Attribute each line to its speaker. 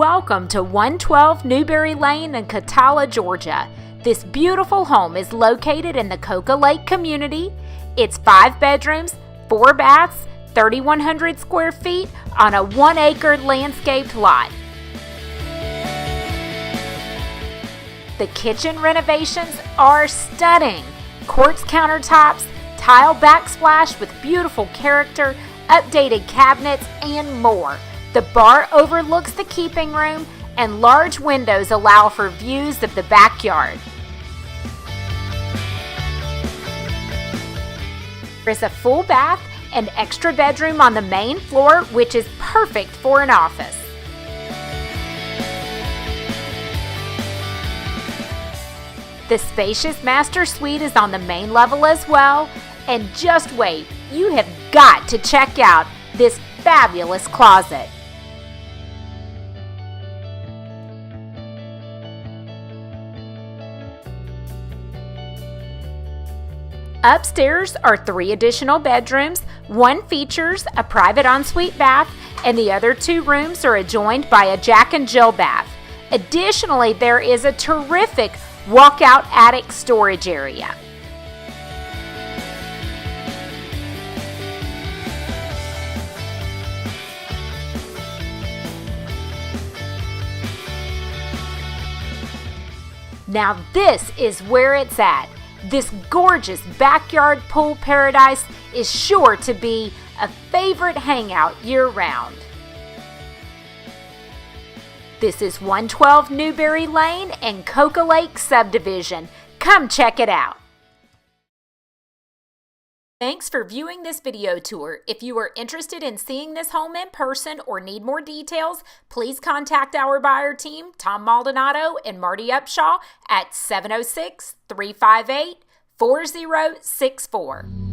Speaker 1: Welcome to 112 Newberry Lane in Cataula, Georgia. This beautiful home is located in the Coca Lake community. It's 5 bedrooms, 4 baths, 3,100 square feet on a 1-acre landscaped lot. The kitchen renovations are stunning. Quartz countertops, tile backsplash with beautiful character, updated cabinets, and more. The bar overlooks the keeping room, and large windows allow for views of the backyard. There's a full bath and extra bedroom on the main floor, which is perfect for an office. The spacious master suite is on the main level as well. And just wait, you have got to check out this fabulous closet. Upstairs are 3 additional bedrooms. One features a private ensuite bath, and the other 2 rooms are adjoined by a Jack and Jill bath. Additionally, there is a terrific walkout attic storage area. Now this is where it's at. This gorgeous backyard pool paradise is sure to be a favorite hangout year-round. This is 112 Newberry Lane and Coca Lake subdivision. Come check it out. Thanks for viewing this video tour. If you are interested in seeing this home in person or need more details, please contact our buyer team, Tom Maldonado and Marty Upshaw at 706-358-4064.